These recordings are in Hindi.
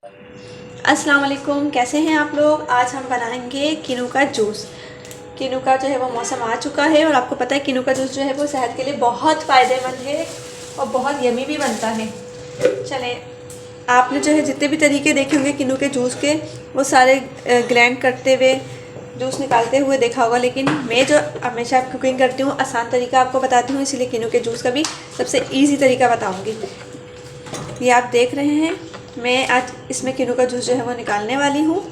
अस्सलाम वालेकुम, कैसे हैं आप लोग। आज हम बनाएंगे किनू का जूस। किनू का जो है वो मौसम आ चुका है और आपको पता है किनू का जूस जो है वो सेहत के लिए बहुत फ़ायदेमंद है और बहुत यमी भी बनता है। चलें, आपने जो है जितने भी तरीके देखे होंगे किनू के जूस के, वो सारे ग्राइंड करते हुए जूस निकालते हुए देखा होगा, लेकिन मैं जो हमेशा कुकिंग करती हूँ आसान तरीका आपको बताती हूँ, इसीलिए किनू के जूस का भी सबसे ईजी तरीका बताऊँगी। ये आप देख रहे हैं, मैं आज इसमें किनू का जूस जो है वो निकालने वाली हूँ।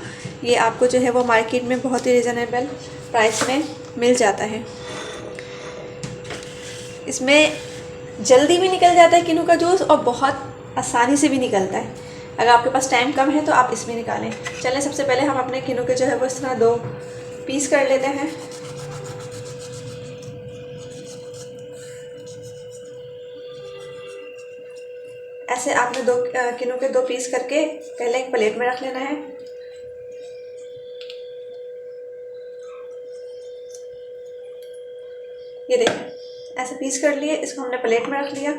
ये आपको जो है वो मार्केट में बहुत ही रिजनेबल प्राइस में मिल जाता है। इसमें जल्दी भी निकल जाता है किनू का जूस और बहुत आसानी से भी निकलता है। अगर आपके पास टाइम कम है तो आप इसमें निकालें। चलें, सबसे पहले हम अपने किनू के जो है वो इस तरह 2 पीस कर लेते हैं। ऐसे आपने किनू के 2 पीस करके पहले एक प्लेट में रख लेना है। ये देखें, ऐसे पीस कर लिए, इसको हमने प्लेट में रख लिया।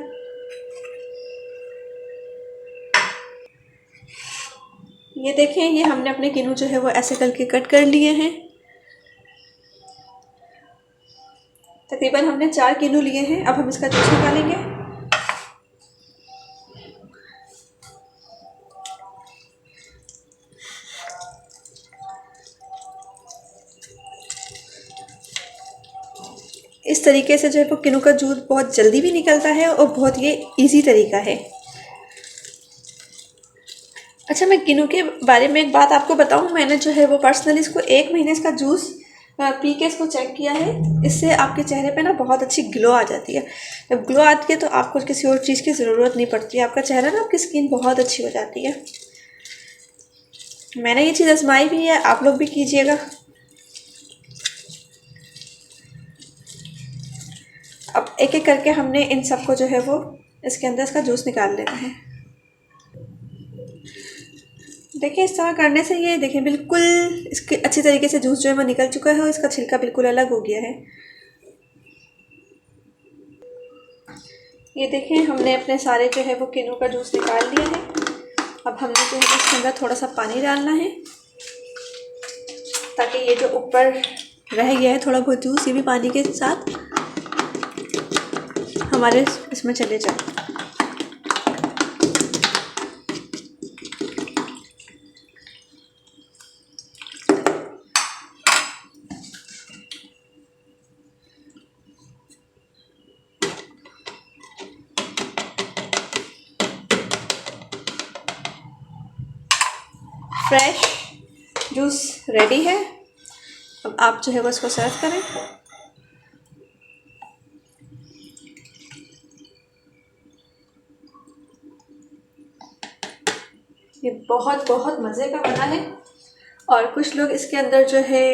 ये देखें, ये हमने अपने किनू जो है वो ऐसे करके कट कर लिए हैं। तकरीबन हमने 4 किनू लिए हैं। अब हम इसका जूस निकालेंगे। इस तरीके से जो है वो किनू का जूस बहुत जल्दी भी निकलता है और बहुत ये इजी तरीका है। अच्छा, मैं किनू के बारे में एक बात आपको बताऊं, मैंने जो है वो पर्सनली इसको 1 महीने इसका जूस पी के इसको चेक किया है। इससे आपके चेहरे पे ना बहुत अच्छी ग्लो आ जाती है। जब ग्लो आती है तो आपको किसी और चीज़ की ज़रूरत नहीं पड़ती है। आपका चेहरा ना, आपकी स्किन बहुत अच्छी हो जाती है। मैंने ये चीज़ आजमाई भी है, आप लोग भी कीजिएगा। अब एक एक करके हमने इन सबको जो है वो इसके अंदर इसका जूस निकाल लेना है। देखिए, इस तरह करने से ये देखें बिल्कुल इसके अच्छी तरीके से जूस जो है वो निकल चुका है और इसका छिलका बिल्कुल अलग हो गया है। ये देखें, हमने अपने सारे जो है वो किनू का जूस निकाल लिया है। अब हमने जो है इसके अंदर थोड़ा सा पानी डालना है ताकि ये जो ऊपर रह गया है थोड़ा बहुत जूस, ये भी पानी के साथ हमारे इसमें चले जाए। फ्रेश जूस रेडी है। अब आप जो है वो इसको सर्व करें। ये बहुत बहुत मज़े का बना है और कुछ लोग इसके अंदर जो है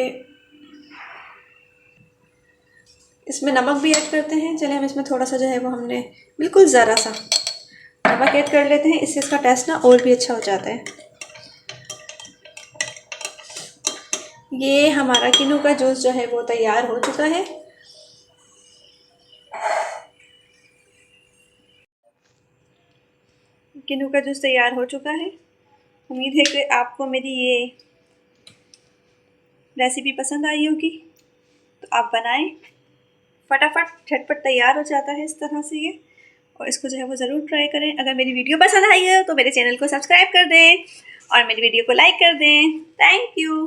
इसमें नमक भी ऐड करते हैं। चलिए, हम इसमें थोड़ा सा जो है वो हमने बिल्कुल ज़रा सा नमक ऐड कर लेते हैं, इससे इसका टेस्ट ना और भी अच्छा हो जाता है। ये हमारा किनू का जूस जो है वो तैयार हो चुका है। किनू का जूस तैयार हो चुका है। उम्मीद है कि आपको मेरी ये रेसिपी पसंद आई होगी, तो आप बनाएं। फटाफट झटपट तैयार हो जाता है इस तरह से ये, और इसको जो है वो ज़रूर ट्राई करें। अगर मेरी वीडियो पसंद आई है तो मेरे चैनल को सब्सक्राइब कर दें और मेरी वीडियो को लाइक कर दें। Thank you.